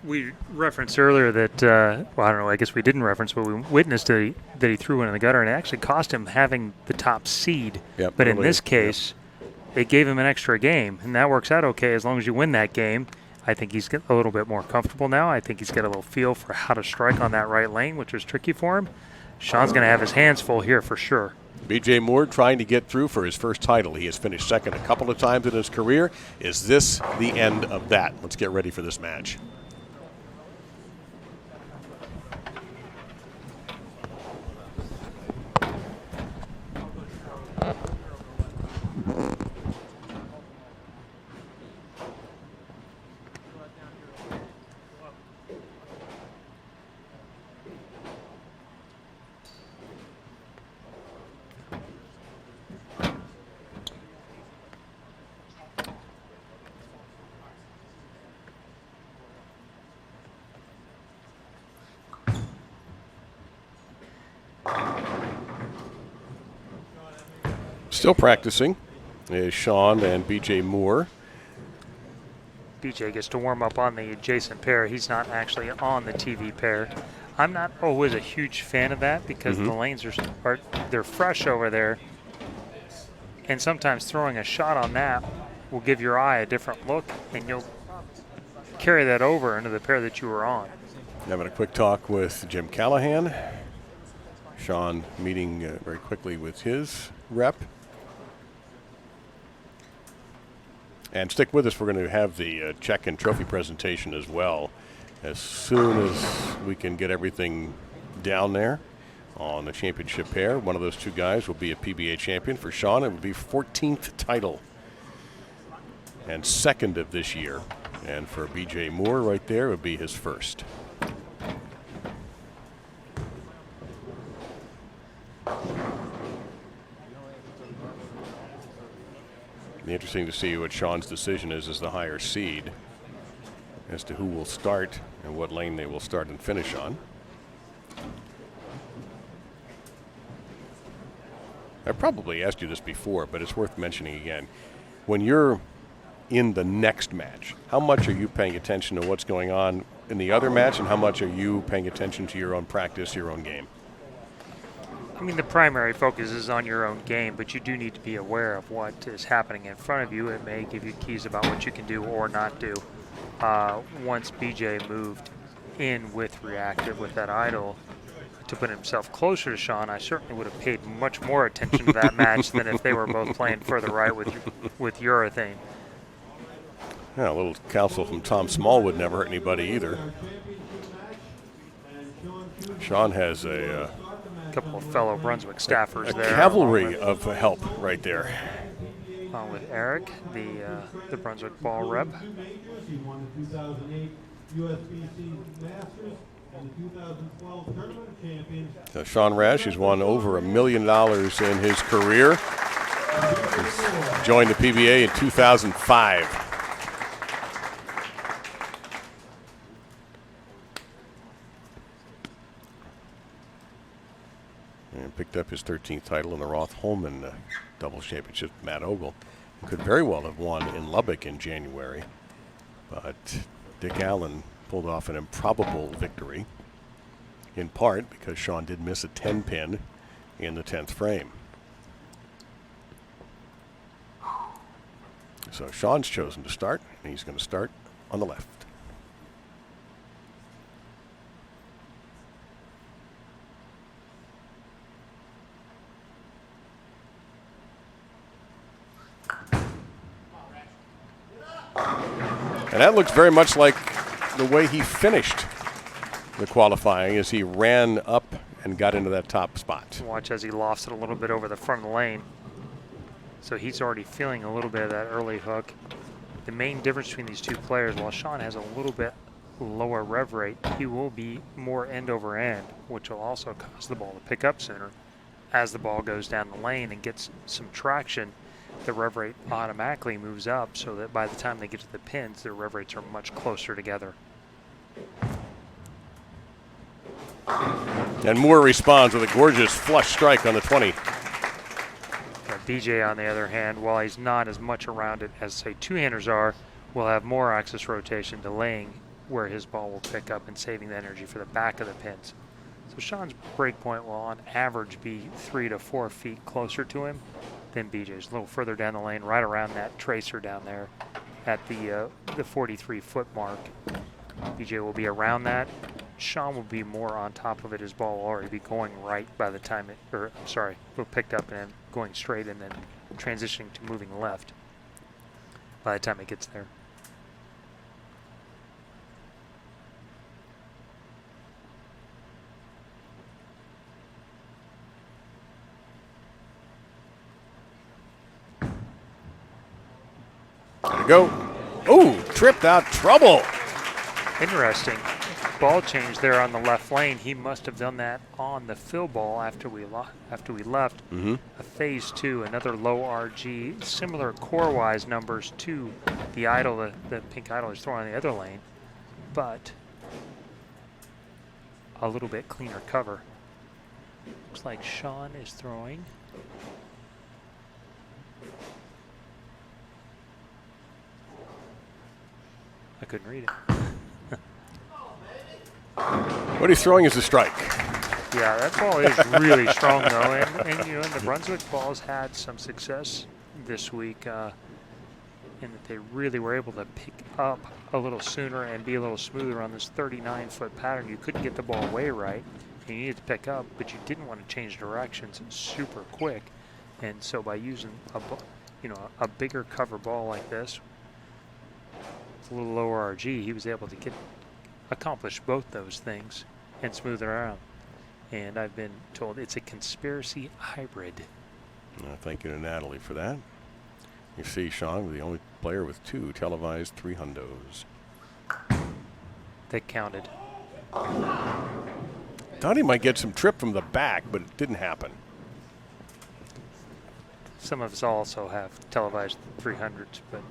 we referenced earlier that, well, I don't know, I guess we didn't reference, but we witnessed that he threw one in the gutter, and it actually cost him having the top seed. Yep, but in this case, it gave him an extra game, and that works out okay as long as you win that game. I think he's a little bit more comfortable now. I think he's got a little feel for how to strike on that right lane, which was tricky for him. Sean's going to have his hands full here for sure. B.J. Moore trying to get through for his first title. He has finished second a couple of times in his career. Is this the end of that? Let's get ready for this match. Still practicing is Sean and B.J. Moore. BJ gets to warm up on the adjacent pair. He's not actually on the TV pair. I'm not always a huge fan of that because the lanes they're fresh over there, and sometimes throwing a shot on that will give your eye a different look, and you'll carry that over into the pair that you were on. Having a quick talk with Jim Callahan. Sean meeting very quickly with his rep. And stick with us. We're going to have the check and trophy presentation as well as soon as we can get everything down there on the championship pair. One of those two guys will be a PBA champion. For Sean, it would be 14th title and second of this year. And for B.J. Moore right there, it would be his first. Be interesting to see what Sean's decision is as the higher seed as to who will start and what lane they will start and finish on. I probably asked you this before, but it's worth mentioning again. When you're in the next match, how much are you paying attention to what's going on in the other match, and how much are you paying attention to your own practice, your own game? I mean, the primary focus is on your own game, but you do need to be aware of what is happening in front of you. It may give you keys about what you can do or not do. Once BJ moved in with reactive with that idle to put himself closer to Sean, I certainly would have paid much more attention to that match than if they were both playing further right with urethane. Yeah, a little counsel from Tom Small would never hurt anybody either. Sean has a couple of fellow Brunswick staffers there. Cavalry of help right there. Along with Eric, the Brunswick ball rep. He won the 2008 USBC Masters and the 2012 Tournament of Champions. So Sean Rash has won over $1 million in his career. He's joined the PBA in 2005. And picked up his 13th title in the Roth-Holman doubles championship. Matt Ogle could very well have won in Lubbock in January, but Dick Allen pulled off an improbable victory, in part because Sean did miss a 10-pin in the 10th frame. So Sean's chosen to start, and he's going to start on the left. And that looks very much like the way he finished the qualifying, as he ran up and got into that top spot. Watch as he lofts it a little bit over the front of the lane. So he's already feeling a little bit of that early hook. The main difference between these two players, while Sean has a little bit lower rev rate, he will be more end over end, which will also cause the ball to pick up sooner. As the ball goes down the lane and gets some traction, the rev rate automatically moves up so that by the time they get to the pins, their rev rates are much closer together. And Moore responds with a gorgeous flush strike on the 20. BJ, on the other hand, while he's not as much around it as, say, two-handers are, will have more axis rotation, delaying where his ball will pick up and saving the energy for the back of the pins. So Sean's break point will, on average, be 3 to 4 feet closer to him than BJ's. A little further down the lane, right around that tracer down there at the 43-foot mark. BJ will be around that. Sean will be more on top of it. His ball will already be going right by the time it, or I'm sorry, will picked up and then going straight and then transitioning to moving left by the time it gets there. There we go. Oh, tripped out trouble. Interesting. Ball change there on the left lane. He must have done that on the fill ball after we left. A phase 2, another low RG, similar core-wise numbers to the idle, the pink idle is throwing on the other lane, but a little bit cleaner cover. Looks like Sean is throwing. I couldn't read it. What he's throwing is a strike. Yeah, that ball is really strong though, and you know, the Brunswick balls had some success this week in that they really were able to pick up a little sooner and be a little smoother on this 39-foot pattern. You couldn't get the ball way right, and you needed to pick up, but you didn't want to change directions super quick. And so by using a bigger cover ball like this, a little lower RG, he was able to accomplish both those things and smooth it around. And I've been told it's a conspiracy hybrid. Thank you to Natalie for that. You see Sean, the only player with 2 televised 3 hundos. They counted. Thought he might get some trip from the back, but it didn't happen. Some of us also have televised 300s, but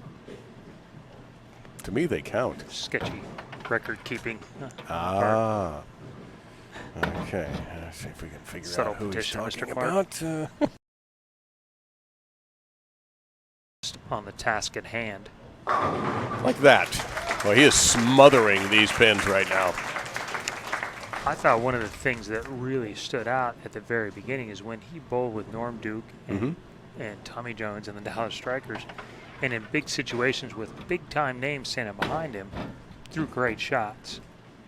to me they count. Sketchy record keeping. Okay. Let's see if we can figure Subtle out who he's petition, talking Mr. Clark. about. on the task at hand. Like that. Well, he is smothering these pins right now. I thought one of the things that really stood out at the very beginning is when he bowled with Norm Duke and Tommy Jones and the Dallas Strikers, and in big situations with big-time names standing behind him, threw great shots.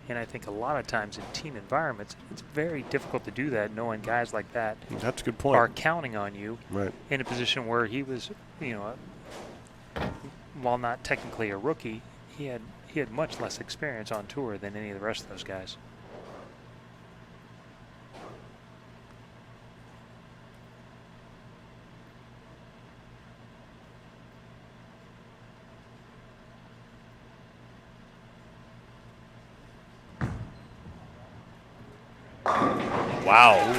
And I think a lot of times in team environments, it's very difficult to do that, knowing guys like that That's a good point. are counting on you in a position where he was, you know, while not technically a rookie, he had much less experience on tour than any of the rest of those guys. Wow.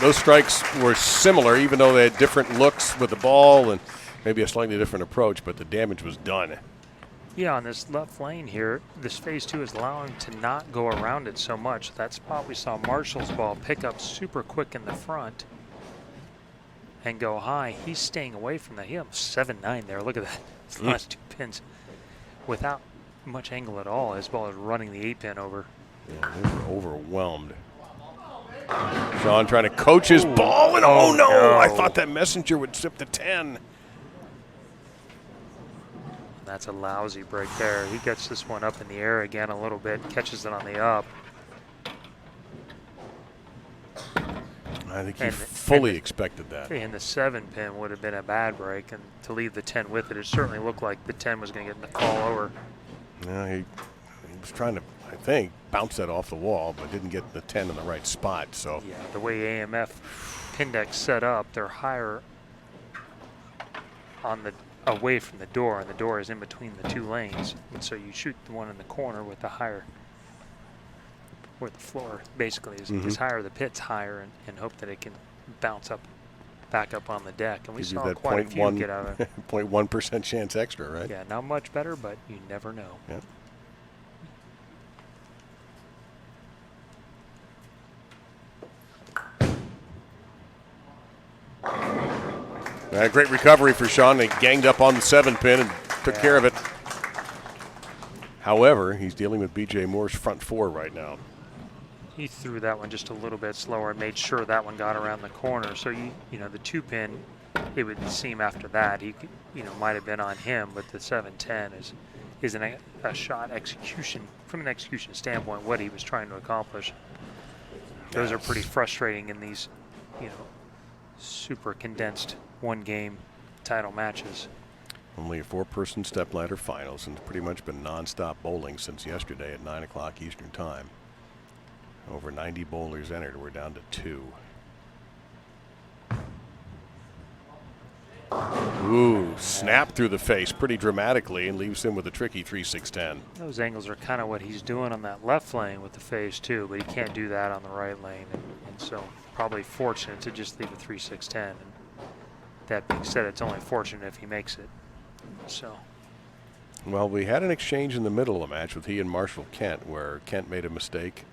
Those strikes were similar, even though they had different looks with the ball and maybe a slightly different approach, but the damage was done. Yeah, on this left lane here, this phase 2 is allowing to not go around it so much. That spot we saw Marshall's ball pick up super quick in the front and go high. He's staying away from that. He almost 7-9 there. Look at that. His last 2 pins without much angle at all. His ball is running the 8-pin over. Yeah, they were overwhelmed. Sean trying to coach his ball, and oh no, I thought that messenger would zip the 10. That's a lousy break there. He gets this one up in the air again a little bit, catches it on the up. I think he fully expected that. And the 7-pin would have been a bad break, and to leave the 10 with it, it certainly looked like the 10 was going to get in the fall over. Yeah, he was trying to, I think, bounce that off the wall, but didn't get the 10 in the right spot. So yeah, the way AMF pin deck's set up, they're higher on the away from the door, and the door is in between the 2 lanes. And so you shoot the one in the corner with the higher, where the floor basically is higher, the pit's higher, and hope that it can bounce up, back up on the deck. And we saw quite a few get out of it. 0.1% chance extra, right? Yeah, not much better, but you never know. Yeah. Great recovery for Sean. They ganged up on the 7-pin and took care of it. However, he's dealing with B.J. Moore's front 4 right now. He threw that one just a little bit slower and made sure that one got around the corner. So you know, the 2-pin, it would seem after that he could, might have been on him, but the 7-10 is a shot execution from an execution standpoint. What he was trying to accomplish. Those are pretty frustrating in these, super condensed 1-game title matches. Only a 4-person stepladder finals, and it's pretty much been non-stop bowling since yesterday at 9 o'clock Eastern Time. Over 90 bowlers entered. We're down to 2. Ooh, snap through the face pretty dramatically and leaves him with a tricky 3-6-10. Those angles are kind of what he's doing on that left lane with the phase 2, but he can't do that on the right lane. And so probably fortunate to just leave a 3-6-10. And that being said, it's only fortunate if he makes it. So. Well, we had an exchange in the middle of the match with he and Marshall Kent, where Kent made a mistake,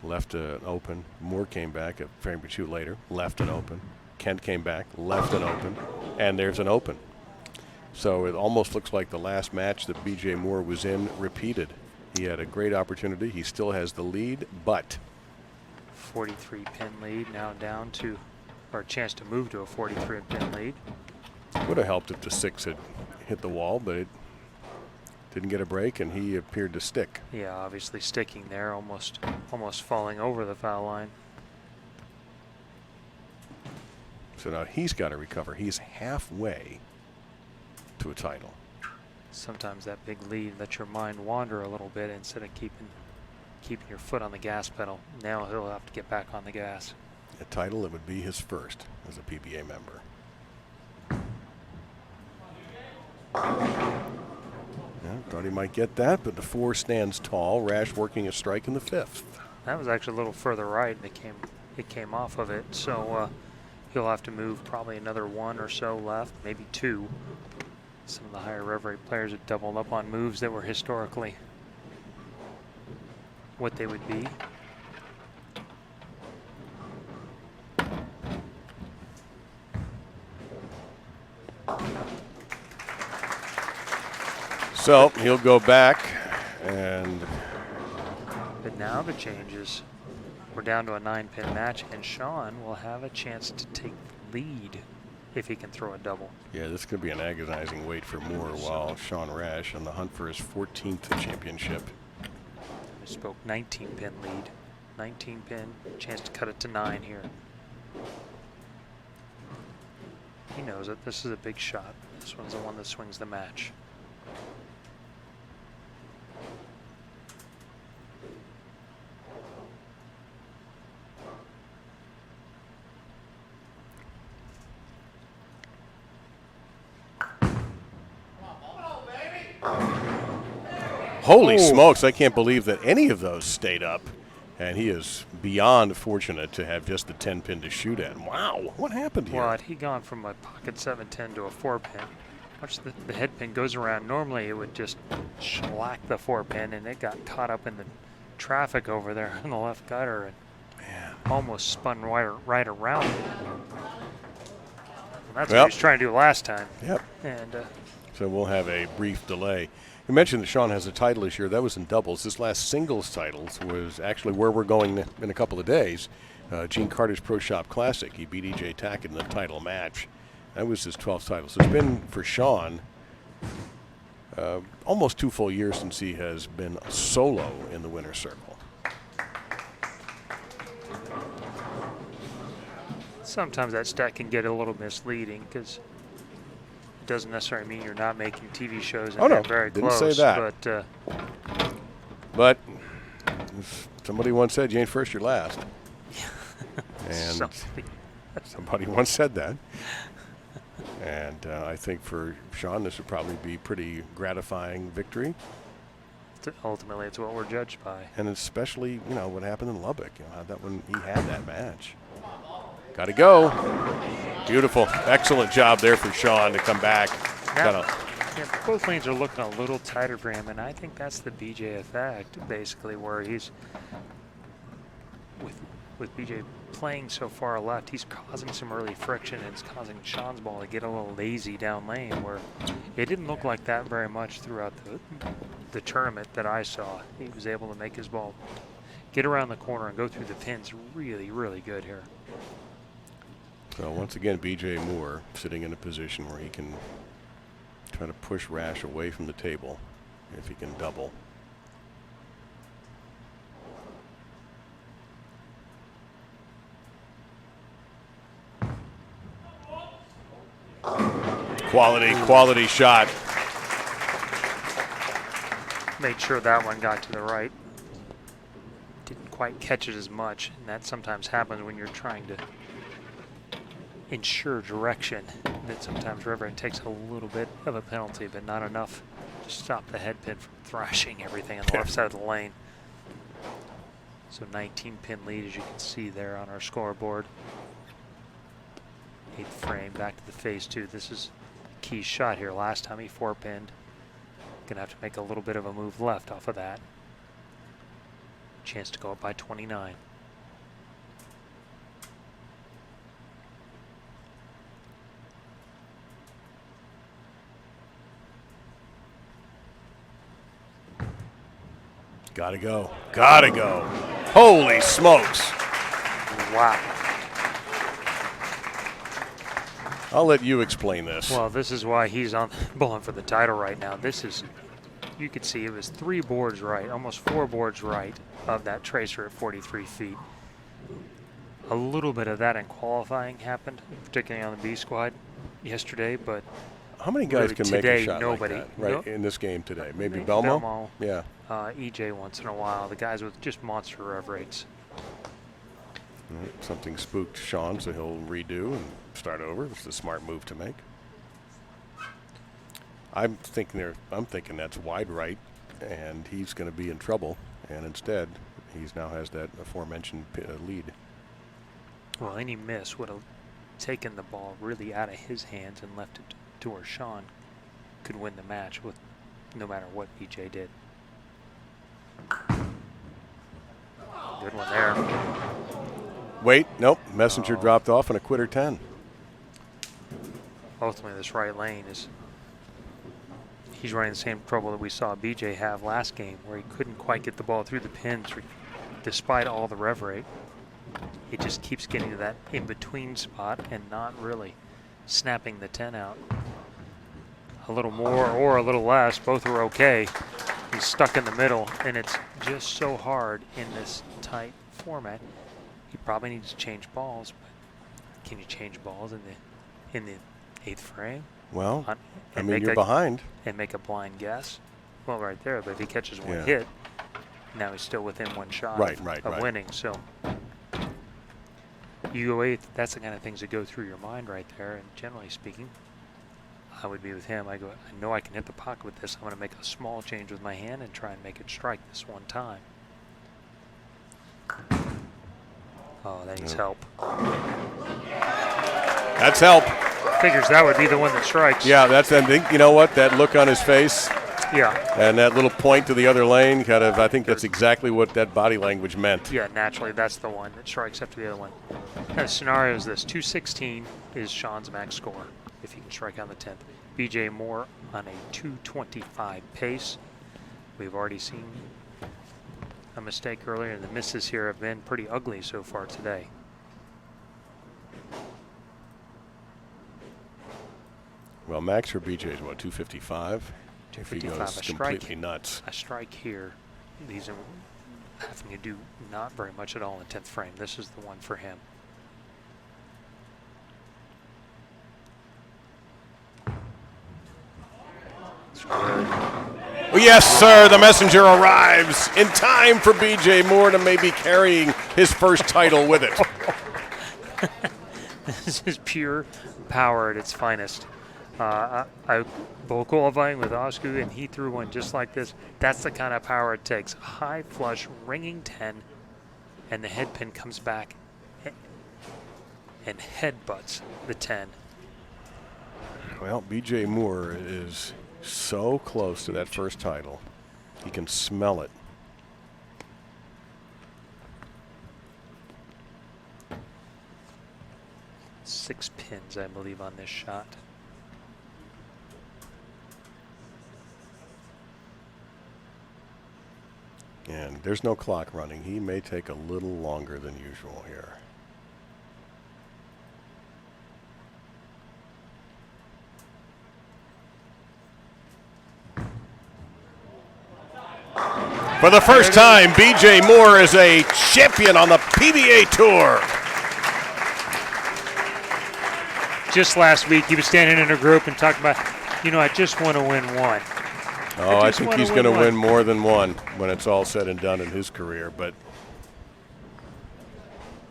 left an open. Moore came back a frame or 2 later, left an open. Kent came back, left an open, and there's an open. So it almost looks like the last match that B.J. Moore was in repeated. He had a great opportunity. He still has the lead, but 43-pin lead now down to, or a chance to move to a 43-pin lead. Would have helped if the 6 had hit the wall, but it didn't get a break, and he appeared to stick. Yeah, obviously sticking there, almost falling over the foul line. So now he's got to recover. He's halfway to a title. Sometimes that big lead lets your mind wander a little bit instead of keeping your foot on the gas pedal. Now he'll have to get back on the gas. A title that would be his first as a PBA member. Yeah, thought he might get that, but the 4 stands tall. Rash working a strike in the 5th. That was actually a little further right, and it came off of it. So he'll have to move probably another 1 or so left, maybe 2. Some of the higher rev rate players have doubled up on moves that were historically what they would be. So he'll go back, and But now the changes. We're down to a 9-pin match, and Sean will have a chance to take the lead if he can throw a double. yeah, this could be an agonizing wait for Moore while Sean Rash on the hunt for his 14th championship. I spoke 19-pin lead. 19-pin, chance to cut it to 9 here. He knows it. This is a big shot. This one's the one that swings the match. Holy smokes, I can't believe that any of those stayed up. And he is beyond fortunate to have just the 10-pin to shoot at. Wow, what happened here? Well, had he gone from a pocket 7-10 to a 4-pin, watch the head pin goes around. Normally it would just shellac the 4-pin, and it got caught up in the traffic over there on the left gutter and almost spun right around it. And that's what he was trying to do last time. Yep. And so we'll have a brief delay. You mentioned that Sean has a title this year. That was in doubles. This last singles titles was actually where we're going in a couple of days. Gene Carter's Pro Shop Classic. He beat E.J. Tackett in the title match. That was his 12th title. So it's been, for Sean, almost 2 full years since he has been solo in the winner's circle. sometimes that stat can get a little misleading because it doesn't necessarily mean you're not making TV shows and very didn't close. say that. But somebody once said you ain't first, you're last. And somebody once said that. And I think for Sean, this would probably be pretty gratifying victory. Ultimately, it's what we're judged by. And especially, you know, what happened in Lubbock. You know, that when he had that match. Got to go. Beautiful. Excellent job there for Sean to come back. Both lanes are looking a little tighter for him, and I think that's the BJ effect, basically, where he's with BJ playing so far left, he's causing some early friction, and it's causing Sean's ball to get a little lazy down lane, where it didn't look like that very much throughout the tournament that I saw. He was able to make his ball get around the corner and go through the pins really, really good here. So once again, BJ Moore sitting in a position where he can try to push Rash away from the table if he can double. Quality shot. Made sure that one got to the right. Didn't quite catch it as much, and that sometimes happens when you're trying to ensure direction. That sometimes Reverend takes a little bit of a penalty, but not enough to stop the head pin from thrashing everything on the left side of the lane. So 19-pin lead, as you can see there on our scoreboard. 8th frame, back to the phase 2. This is key shot here. Last time he 4-pinned. Gonna have to make a little bit of a move left off of that. Chance to go up by 29. Gotta go. Gotta go. Holy smokes. Wow. I'll let you explain this. Well, this is why he's on bowling for the title right now. This is, you could see it was 3 boards right, almost 4 boards right of that tracer at 43 feet. A little bit of that in qualifying happened, particularly on the B squad yesterday, but how many guys really can today, make a shot nobody, like that, right, in this game today? Maybe Belmo? Yeah. EJ once in a while. The guys with just monster rev rates. Something spooked Sean, so he'll redo and start over. It's a smart move to make. I'm thinking that's wide right, and he's going to be in trouble. And instead, he now has that aforementioned lead. Well, any miss would have taken the ball really out of his hands and left it to where Sean could win the match with no matter what BJ did. Good one there. Wait, nope. Messenger dropped off on a quitter 10. Ultimately, this right lane is he's running the same trouble that we saw BJ have last game, where he couldn't quite get the ball through the pins despite all the rev rate. He just keeps getting to that in-between spot and not really snapping the 10 out. A little more or a little less, both are okay. He's stuck in the middle, and it's just so hard in this tight format. He probably needs to change balls, but can you change balls in the 8th frame? Well, I mean, you're behind. And make a blind guess? Well, right there, but if he catches one Yeah. hit, now he's still within one shot of winning. So you go 8th, that's the kind of things that go through your mind right there. And generally speaking, I would be with him. I know I can hit the pocket with this. I'm going to make a small change with my hand and try and make it strike this one time. Oh, that needs help. That's help. Figures that would be the one that strikes. Yeah, I think, you know what, that look on his face. Yeah. And that little point to the other lane, kind of, I think that's exactly what that body language meant. Yeah, naturally, that's the one that strikes after the other one. And the scenario is this: 216 is Sean's max score if he can strike on the 10th. BJ Moore on a 225 pace. We've already seen a mistake earlier, and the misses here have been pretty ugly so far today. Well, max for BJ is what, 255? 255, if he goes completely nuts. A strike here, these are having to do not very much at all in 10th frame. This is the one for him. Well, yes, sir, the messenger arrives in time for BJ Moore to maybe carrying his first title with it. This is pure power at its finest. I bowl qualifying with Osku, and he threw one just like this. That's the kind of power it takes. High flush, ringing 10, and the head pin comes back and headbutts the 10. Well, BJ Moore is so close to that first title. He can smell it. Six pins, I believe, on this shot. And there's no clock running. He may take a little longer than usual here. For the first time, BJ Moore is a champion on the PBA Tour. Just last week, he was standing in a group and talking about, you know, I just want to win one. Oh, I think he's going to win more than one when it's all said and done in his career, but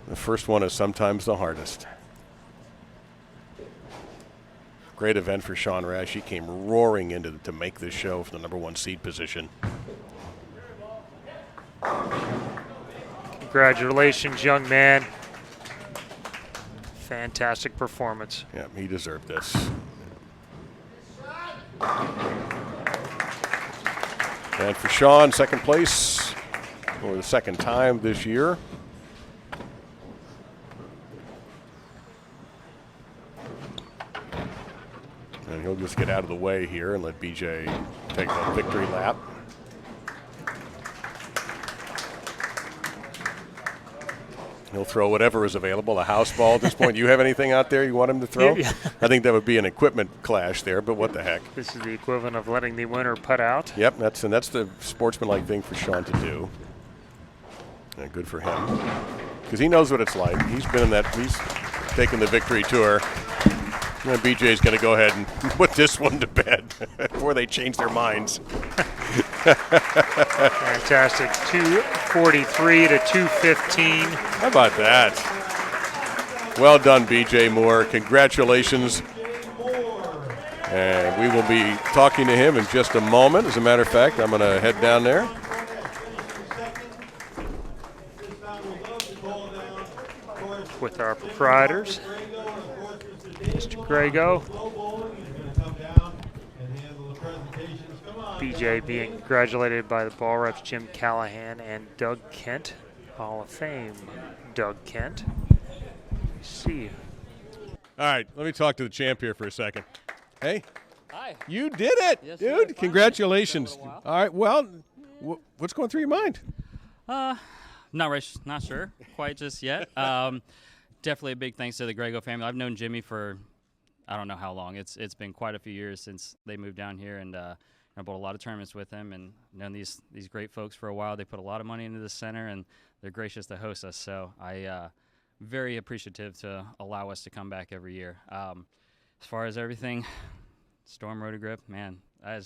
the first one is sometimes the hardest. Great event for Sean Rash. He came roaring into to make this show for the #1 seed position. Congratulations, young man. Fantastic performance. Yeah, he deserved this. And for Sean, second place for the second time this year. And he'll just get out of the way here and let BJ take the victory lap. He'll throw whatever is available, a house ball at this point. Do you have anything out there you want him to throw? Yeah. I think that would be an equipment clash there, but what the heck. This is the equivalent of letting the winner putt out. Yep, that's the sportsmanlike thing for Sean to do. And good for him. Because he knows what it's like. He's been in that, he's taken the victory tour. And BJ's going to go ahead and put this one to bed before they change their minds. Fantastic. 243 to 215. How about that? Well done, BJ Moore. Congratulations. And we will be talking to him in just a moment. As a matter of fact, I'm going to head down there. With our proprietors, Mr. Grego. BJ being congratulated by the ball reps Jim Callahan and Doug Kent. Hall of Fame, Doug Kent. See you. All right, let me talk to the champ here for a second. Hey, Hi. You did it, Yes, dude. sir. Finally. Congratulations. It's been a All while. right, well, what's going through your mind? Not sure quite just yet. Definitely a big thanks to the Grego family. I've known Jimmy for I don't know how long. It's been quite a few years since they moved down here, and I bought a lot of tournaments with him, and known these great folks for a while. They put a lot of money into the center, and they're gracious to host us. So I very appreciative to allow us to come back every year. As far as everything, Storm Rotogrip, man, I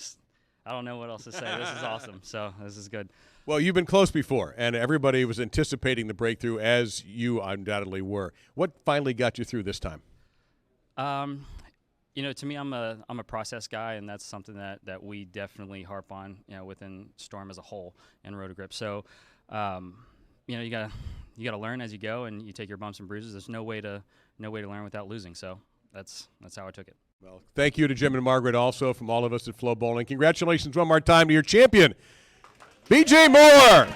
don't know what else to say. This is awesome. So this is good. Well, you've been close before, and everybody was anticipating the breakthrough, as you undoubtedly were. What finally got you through this time? To me, I'm a process guy, and that's something that we definitely harp on, within Storm as a whole and Rotogrip. So, you gotta learn as you go, and you take your bumps and bruises. There's no way to learn without losing. So that's how I took it. Well, thank you to Jim and Margaret also from all of us at FloBowling. Congratulations one more time to your champion, BJ Moore.